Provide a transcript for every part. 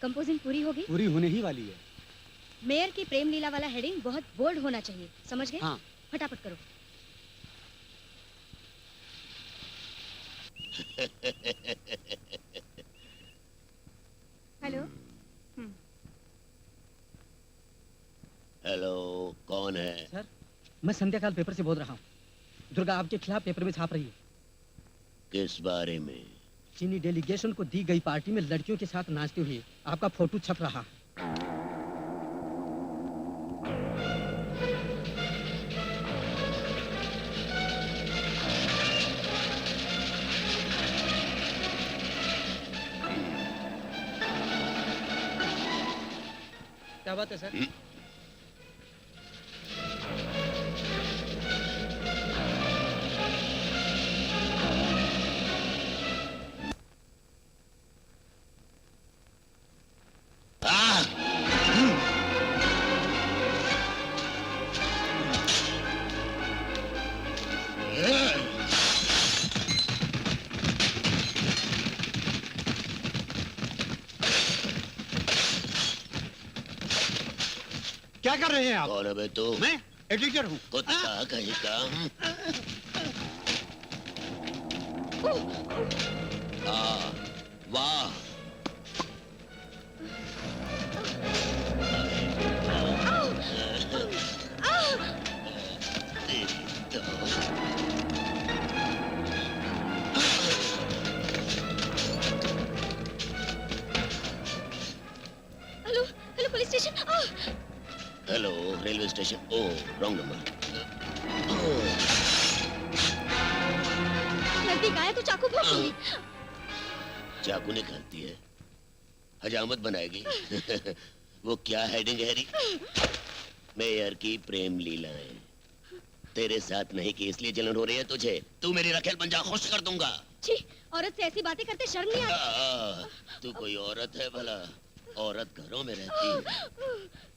Composing पूरी होगी? पूरी होने ही वाली है। मेयर की प्रेम लीला वाला हेडिंग बहुत बोल्ड होना चाहिए, समझ गए? हाँ। फटाफट करो। हेलो। हेलो, कौन है? सर, मैं संध्याकाल पेपर से बोल रहा हूँ। दुर्गा आपके खिलाफ पेपर में छाप रही है। किस बारे में? चीनी डेलीगेशन को दी गई पार्टी में लड़कियों के साथ नाचते हुए आपका फोटो छप रहा है। क्या बात है सर? क्या कर रहे हैं आप? कौन है बे तू? मैं एडिटर हूँ। कुत्ता कहीं का। वाह। Hello, hello police station. Hello, railway station. Oh, wrong number. नजदीक आया तो चाकू भोंक दूंगी। चाकू निकालती है, हजामत बनाएगी। वो क्या हेडिंग है? मेयर की प्रेम लीलाएं तेरे साथ नहीं की, इसलिए जलन हो रही है तुझे। तू मेरी रखेल बन जा, खुश कर दूंगा। छी, औरत से ऐसी बातें करते शर्म नहीं आती? तू कोई औरत है भला? औरत घरों में रहती है।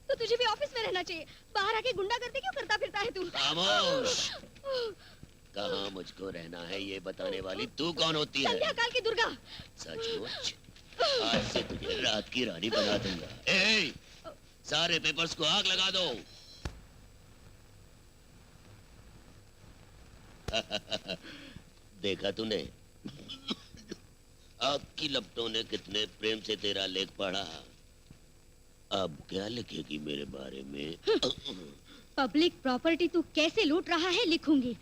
तो तुझे भी ऑफिस में रहना चाहिए। बाहर आके गुंडागर्दी क्यों करता फिरता है तू? खामोश। कहाँ मुझको रहना है ये बताने वाली तू कौन होती है? संध्याकाल की दुर्गा। सचमुच? आज से तुझे रात की रानी बना दूंगा। ए, सारे पेपर्स को आग लगा दो। देखा तूने? आग की लपटों ने कितने प्रेम से तेरा लेख पढ़ा। अब क्या लिखेगी मेरे बारे में? पब्लिक प्रॉपर्टी तू कैसे लूट रहा है लिखूंगी।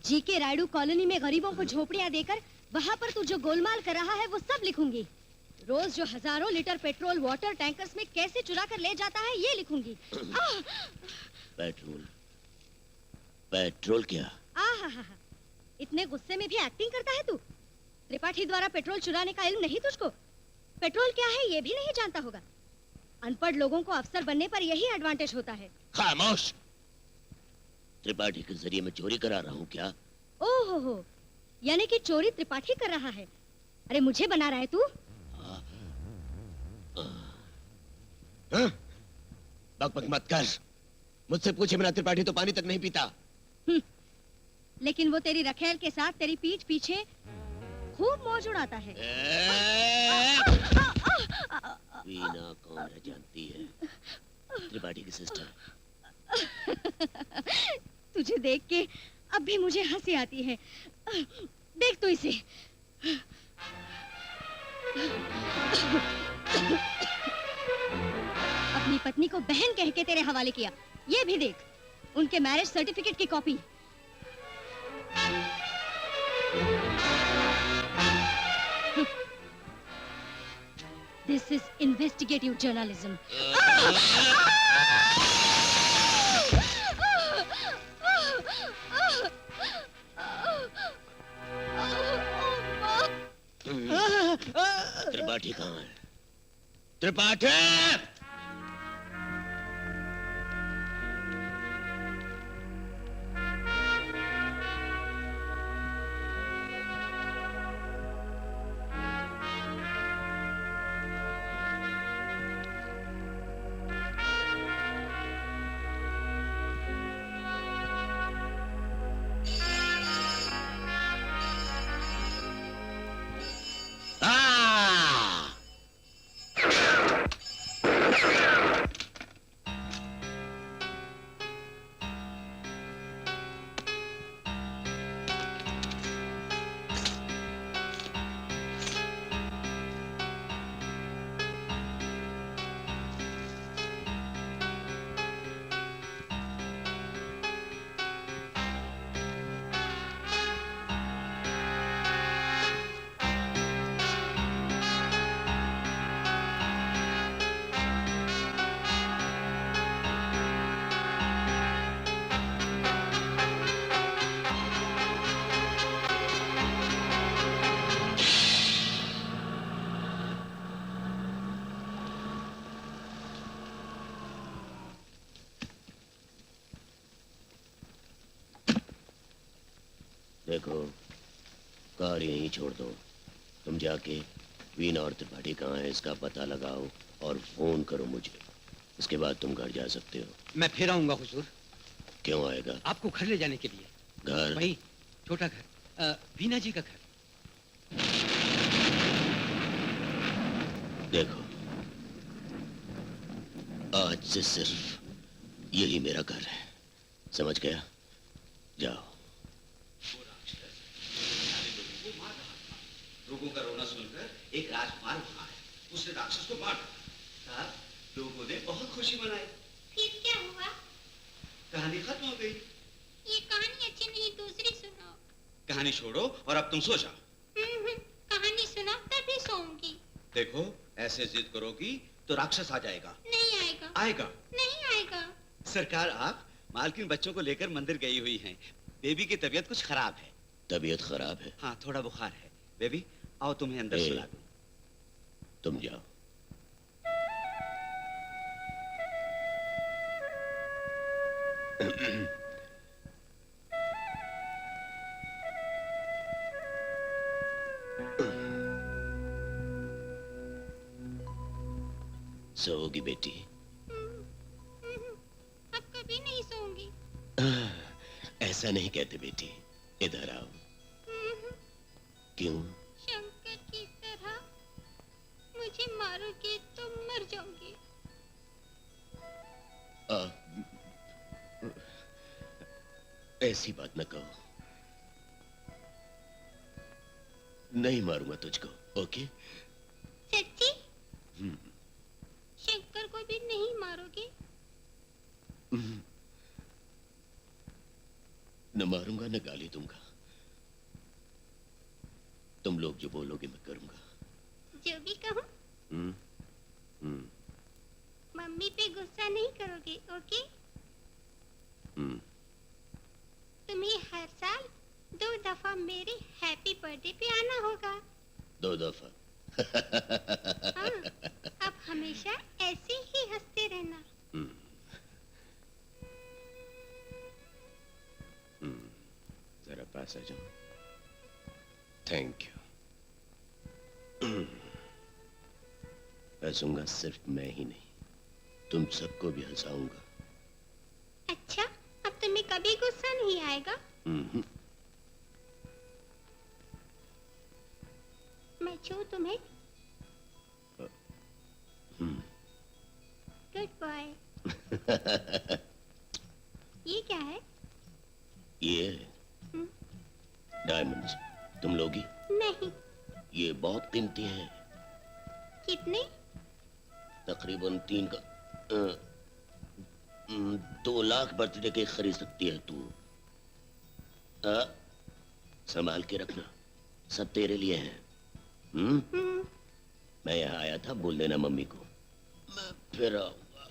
जीके रायडू कॉलोनी में गरीबों को झोपड़ियां देकर वहां पर तू जो गोलमाल कर रहा है वो सब लिखूंगी। रोज जो हजारों लीटर पेट्रोल वाटर टैंकर्स में कैसे चुरा कर ले जाता है ये लिखूंगी। पेट्रोल? पेट्रोल क्या? इतने गुस्से में भी एक्टिंग करता है तू? त्रिपाठी द्वारा पेट्रोल चुराने का इल्म नहीं तुझको? पेट्रोल क्या है ये भी नहीं जानता होगा। अनपढ़ लोगों को अफसर बनने पर यही एडवांटेज होता है। खामोश। त्रिपाठी के जरिए मैं चोरी करा रहा हूँ क्या? ओहो, यानी कि चोरी त्रिपाठी कर रहा है। अरे मुझे बना रहा है तू? बक बक मत कर। मुझसे पूछे बिना त्रिपाठी तो पानी तक नहीं पीता। लेकिन वो तेरी रखेल के साथ तेरी पीठ पीछे खूब मौज उड़ाता है। वीना कौन है जानती है? त्रिपाठी की सिस्टर। तुझे देख के अब भी मुझे हंसी आती है। देख तो इसे। अपनी पत्नी को बहन कह के तेरे हवाले किया। ये भी देख, उनके मैरिज सर्टिफिकेट की copy. This is investigative journalism. Tripathi कहाँ है? त्रिपाठी! देखो, कार यहीं छोड़ दो। तुम जाके वीणा और त्रिपाठी कहाँ है इसका पता लगाओ और फोन करो मुझे। इसके बाद तुम घर जा सकते हो। मैं फिर आऊंगा हुजूर। क्यों आएगा? आपको घर ले जाने के लिए। घर? वही छोटा घर, वीणा जी का घर। देखो, आज से सिर्फ यही मेरा घर है, समझ गया? जाओ। लोगों का रोना सुनकर एक राजकुमार वहां है, उसने राक्षस को मार डाला। लोगों ने बहुत खुशी मनाई। फिर क्या हुआ? कहानी खत्म हो गई। ये कहानी अच्छी नहीं, दूसरी सुनाओ। कहानी छोड़ो और अब तुम सो जाओ। कहानी सुनाओ तभी सोऊंगी। देखो, ऐसे जिद करोगी तो राक्षस आ जाएगा। नहीं आएगा। आएगा। नहीं आएगा। सरकार, आप मालकिन बच्चों को लेकर मंदिर गई हुई हैं। बेबी की तबीयत कुछ खराब है। तबीयत खराब है? हाँ, थोड़ा बुखार है। बेबी, आओ तुम्हें अंदर सुला दूं। तुम जाओ। सोओगी बेटी? अब कभी नहीं सोऊंगी। ऐसा नहीं कहते बेटी, इधर आओ। क्यों? शंकर की तरह मुझे मारोगे तो मर जाऊंगी। ऐसी बात न कहो। नहीं मारूंगा तुझको, ओके? सच्ची? शंकर को भी नहीं मारोगे? न मारूंगा न गाली दूंगा। तुम लोग जो बोलोगे मैं करूंगा। जो भी कहूँ? मम्मी पे गुस्सा नहीं करोगे, ओके? तुम्हें हर साल 2 दफा मेरे हैप्पी बर्थडे पे आना होगा। 2 दफा? हाँ, अब हमेशा ऐसे ही हंसते रहना। जरा पास आ जाओ। Thank you. हंसूंगा सिर्फ मैं ही नहीं, तुम सबको भी हंसाऊंगा। अच्छा, अब तुम्हें कभी गुस्सा नहीं आएगा? मैं छू तुम्हें? Good boy. ये क्या है? ये डायमंड्स। तुम लोगी? नहीं। ये बहुत कीमती हैं। कितने? तकरीबन 2 लाख बर्थडे के खरीद सकती है तू। संभाल के रखना, सब तेरे लिए हैं। मैं यहाँ आया था, बोल देना मम्मी को। मैं फिर आऊंगा।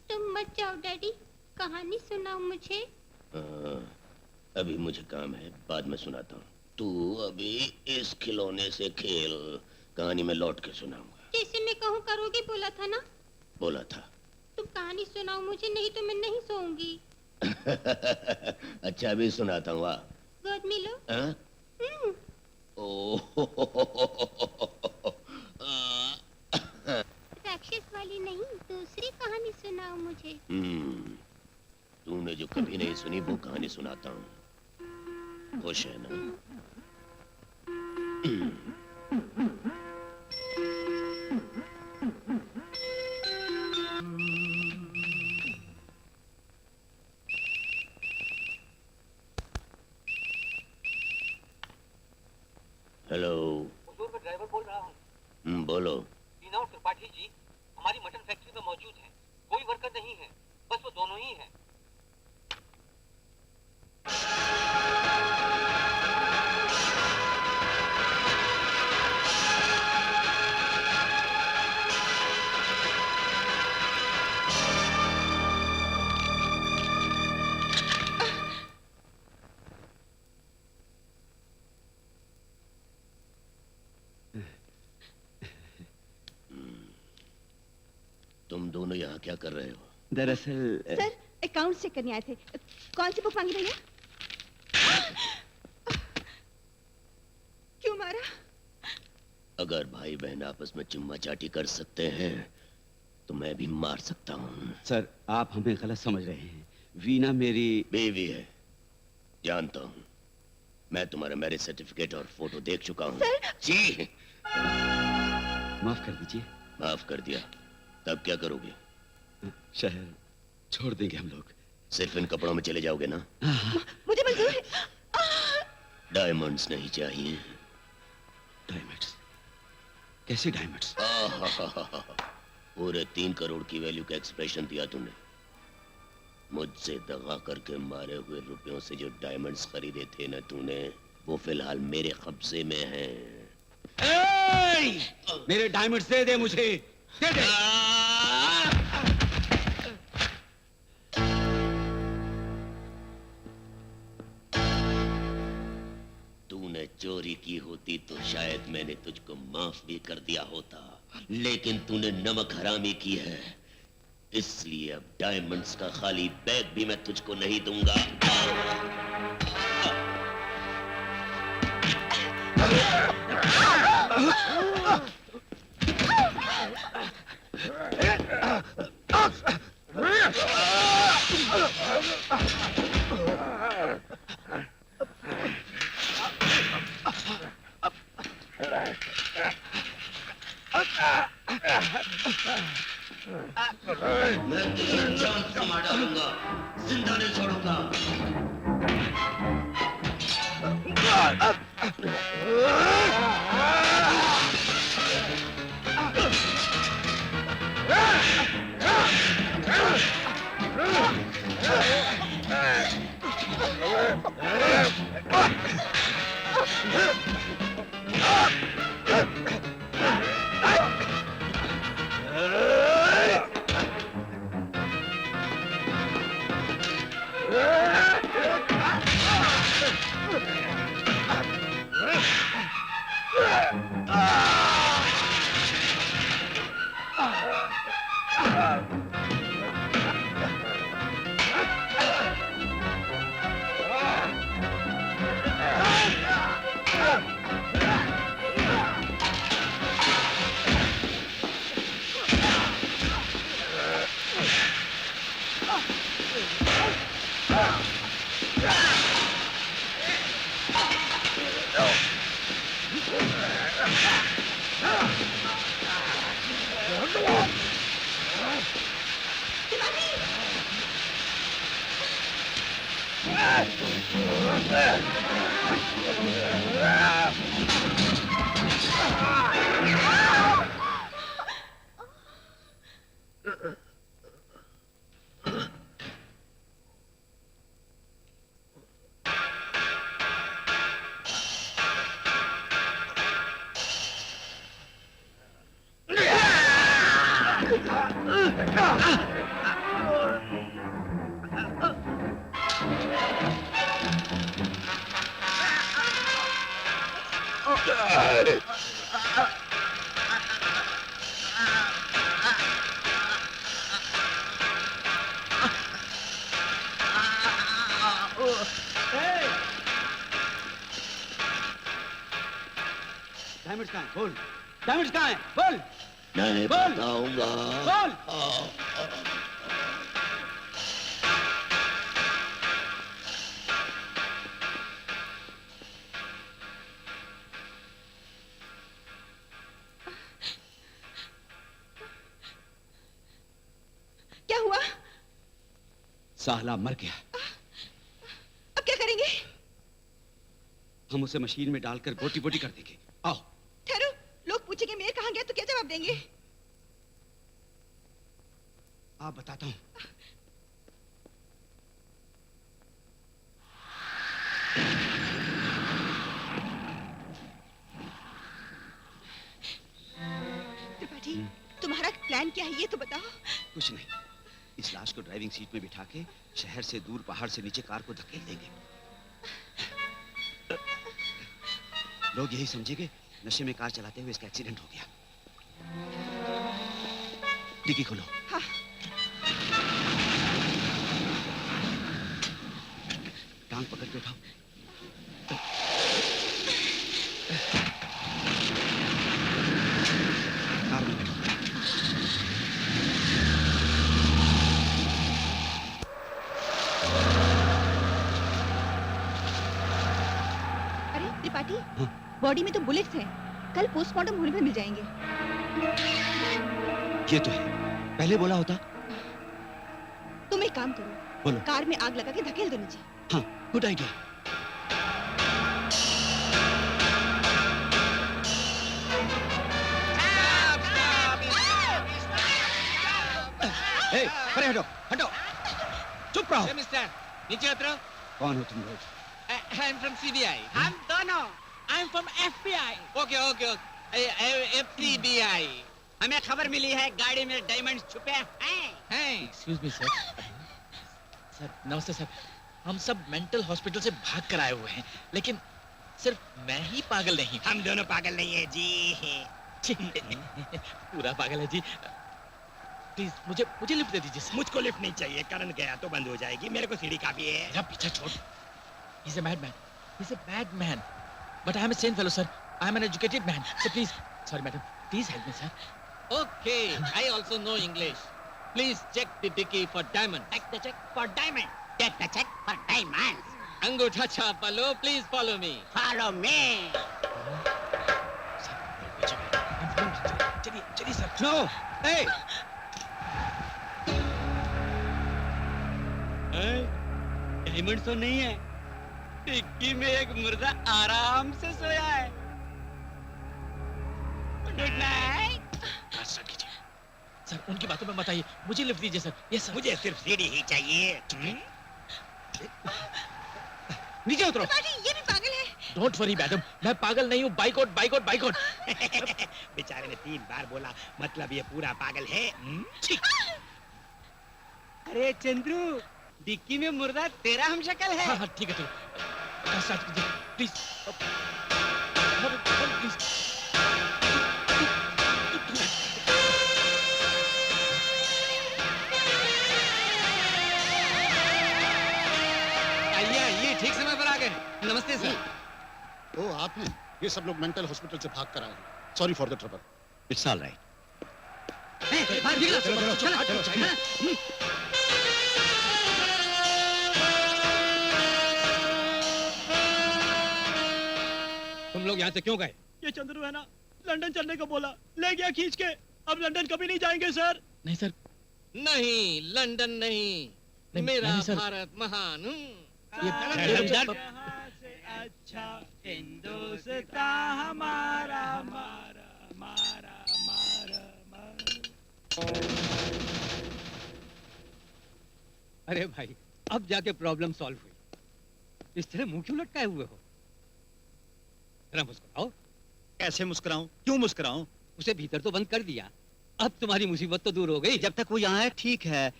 तुम मत जाओ डैडी, कहानी सुनाओ मुझे। अभी मुझे काम है, बाद में सुनाता हूँ। तू अभी इस खिलौने से खेल, कहानी में लौट के सुनाऊंगा। जैसे मैं कहूँ करोगे, बोला था ना? बोला था। तुम कहानी सुनाओ मुझे, नहीं तो मैं नहीं सोऊंगी। अच्छा, अभी सुनाता हूँ। गोद मिलो। राक्षस वाली नहीं, दूसरी कहानी सुनाओ मुझे। तूने जो कभी नहीं सुनी वो कहानी सुनाता हूँ। खुश है ना? हेलो। हुजूर, मैं ड्राइवर बोल रहा हूँ। बोलो। वीणा और त्रिपाठी जी हमारी मटन फैक्ट्री में मौजूद हैं। कोई वर्कर नहीं है, बस वो दोनों ही हैं। तुम दोनों यहाँ क्या कर रहे हो? दरअसल सर, अकाउंट चेक करने आए थे। कौन सी बुक मांगी भैया? अगर भाई बहन आपस में चुम्मा चाटी कर सकते हैं तो मैं भी मार सकता हूँ। सर, आप हमें गलत समझ रहे हैं। वीना मेरी बीवी है, जानता हूँ। मैं तुम्हारा मैरिज सर्टिफिकेट और फोटो देख चुका हूँ। जी। माफ कर दीजिए। माफ कर दिया, तब क्या करोगे? शहर छोड़ देंगे हम लोग। सिर्फ इन कपड़ों में चले जाओगे ना? मुझे मंजूर है। डायमंड्स नहीं चाहिए। डायमंड्स? कैसे डायमंड्स? पूरे 3 करोड़ की वैल्यू का एक्सप्रेशन दिया तूने। मुझसे दगा करके मारे हुए रुपयों से जो डायमंड्स खरीदे थे ना तूने, वो फिलहाल मेरे कब्जे में हैं। मेरे डायमंड्स दे दे मुझे, दे दे। तूने चोरी की होती तो शायद मैंने तुझको माफ भी कर दिया होता, लेकिन तूने नमक हरामी की है, इसलिए अब डायमंड्स का खाली बैग भी मैं तुझको नहीं दूंगा। मैं तुझे जान से मार डालूंगा, जिंदा नहीं छोड़ूंगा। डायमंड्स कहाँ हैं? बोल, डायमंड्स कहाँ हैं? बोल। नहीं बताऊंगा। बोल। क्या हुआ? साला मर गया। अब क्या करेंगे? हम उसे मशीन में डालकर बोटी बोटी कर देंगे। आओ। ठहरो, लोग पूछेंगे मेरे कहाँ गया तो क्या जवाब देंगे? आप बताता हूँ। त्रिपाठी, तुम्हारा प्लान क्या है ये तो बताओ। कुछ नहीं, इस लाश को ड्राइविंग सीट में बिठा के शहर से दूर पहाड़ से नीचे कार को धकेल देंगे। लोग यही समझेंगे नशे में कार चलाते हुए इसका एक्सीडेंट हो गया। डिक्की खोलो। हाँ। टांग पकड़ के उठाओ। त्रिपाठी, बॉडी में तो बुलेट्स हैं। कल पोस्टमार्टम होने पे मिल जाएंगे। ये तो है, पहले बोला होता। तुम एक काम करो, बोलो। कार में आग लगा के धकेल दो नीचे। हाँ, गुड आइडिया। ए, परे हटो, हटो। चुप रहो। मिस्टर, नीचे उतरो। कौन हो तुम लोग? I am from CBI. हम दोनों I am from FBI. Okay okay okay, FCBI. हमें खबर मिली है गाड़ी में डायमंड छुपे हैं। Excuse me sir. सर नमस्ते सर। हम सब मेंटल हॉस्पिटल से भाग कर आए हुए हैं, लेकिन सिर्फ मैं ही पागल नहीं। हम दोनों पागल नहीं है जी। पूरा पागल है जी। प्लीज मुझे मुझे लिफ्ट दे दीजिए सर। मुझको लिफ्ट नहीं चाहिए, करंट गया तो बंद हो जाएगी। मेरे को सीढ़ी काफी है। मेरा पीछा छोड़। He's a madman. He's a bad man. But I am a sane fellow, sir. I am an educated man. So please, sorry madam, please help me, sir. Okay, I also know English. Please check the dicky for diamond. Take the check for diamond. Take the check for diamonds. अंगूठा छाप लो, please follow me. Follow me. Sir, पीछे बैठो। चलिए चलिए sir. No, ए, diamond तो नहीं है, dicky में एक मुर्दा आराम से सोया है। Good night. सर कीजिए। सर उनकी बातों में मत आइए, मुझे लिफ्ट दीजिए सर। Yes sir. मुझे सिर्फ सीढ़ी ही चाहिए। नीचे उतरो। ये भी पागल है। डोंट वरी मैडम, मैं पागल नहीं हूँ। Boycott boycott boycott. बेचारे ने 3 बार बोला, मतलब ये पूरा पागल है। अरे चंद्रू, डिक्की में मुर्दा तेरा हम शक्ल है। हाँ हाँ ठीक है ठीक है। स्टार्ट कीजिए प्लीज। प्लीज। आइए, ठीक समय पर आ गए। नमस्ते सर। ओ आप हैं? ये सब लोग मेंटल हॉस्पिटल से भाग कर आए हैं। Sorry for the trouble. It's all right. तुम लोग यहाँ से क्यों गए? ये चंद्रू है ना, लंदन चलने को बोला, ले गया खींच के। अब लंदन कभी नहीं जाएंगे सर। नहीं सर। नहीं, लंदन नहीं, नहीं, मेरा नहीं, सर। भारत महान। अच्छा हिंदुस्ता हमारा हमारा हमारा हमारा। अरे भाई, अब जाके प्रॉब्लम सॉल्व हुई। इस तरह मुंह क्यों लटकाए हुए हो? जरा मुस्कुराओ। कैसे मुस्कुराऊं? क्यों मुस्कुराऊं? उसे भीतर तो बंद कर दिया, अब तुम्हारी मुसीबत तो दूर हो गई। जब तक वो यहाँ है ठीक है,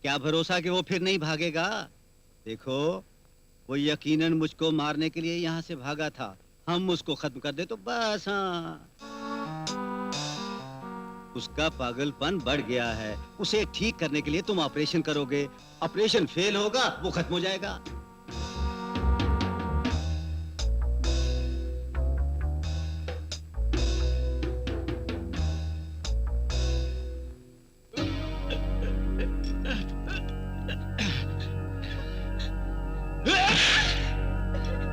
क्या भरोसा कि वो फिर नहीं भागेगा? देखो, वो यकीनन मुझको मारने के लिए यहाँ से भागा था। हम उसको खत्म कर दे तो बस। हाँ, उसका पागलपन बढ़ गया है। उसे ठीक करने के लिए तुम ऑपरेशन करोगे। ऑपरेशन फेल होगा, वो खत्म हो जाएगा।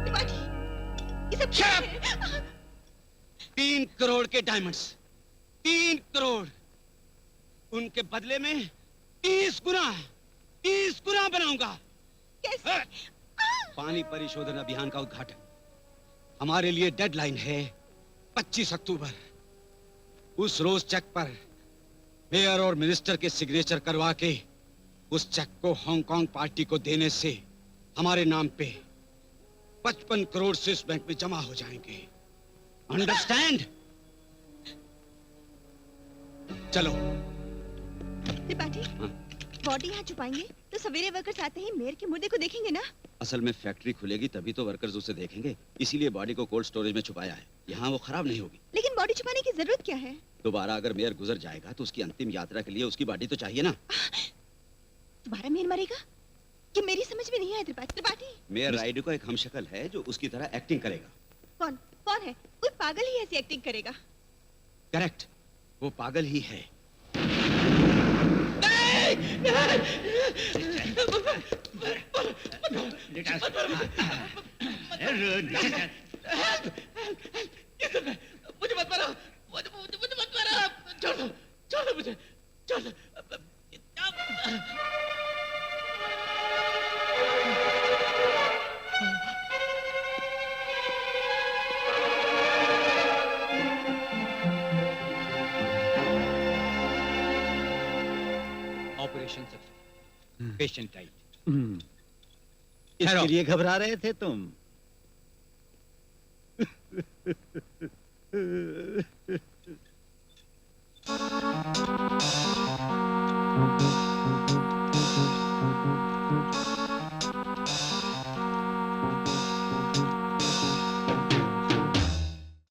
त्रिपाठी, ये सब 3 करोड़ के डायमंड्स, 3 करोड़। उनके बदले में 30 गुना बनाऊंगा। कैसे? पानी परिशोधन अभियान का उद्घाटन हमारे लिए डेडलाइन है 25 अक्टूबर। उस रोज चेक पर मेयर और मिनिस्टर के सिग्नेचर करवा के उस चेक को हांगकांग पार्टी को देने से हमारे नाम पे 55 करोड़ स्विस बैंक में जमा हो जाएंगे। अंडरस्टैंड? चलो। त्रिपाठी, बॉडी यहाँ छुपाएंगे तो सवेरे वर्कर्स आते ही मेयर के मुर्दे को देखेंगे ना? असल में फैक्ट्री खुलेगी तभी तो वर्कर्स उसे देखेंगे, इसीलिए बॉडी को कोल्ड स्टोरेज में छुपाया है। यहाँ वो खराब नहीं होगी। लेकिन बॉडी छुपाने की जरूरत क्या है? दोबारा अगर मेयर गुजर जाएगा तो उसकी अंतिम यात्रा के लिए उसकी बॉडी तो चाहिए ना। दोबारा मेयर मरेगा? ये मेरी समझ में नहीं आया त्रिपाठी। मेयर राइडू का एक हमशक्ल है जो उसकी तरह एक्टिंग करेगा। कौन कौन है? कोई पागल ही ऐसी एक्टिंग करेगा। करेक्ट, वो पागल ही है। Circulation success, patient tight. इसके लिए घबरा रहे थे तुम?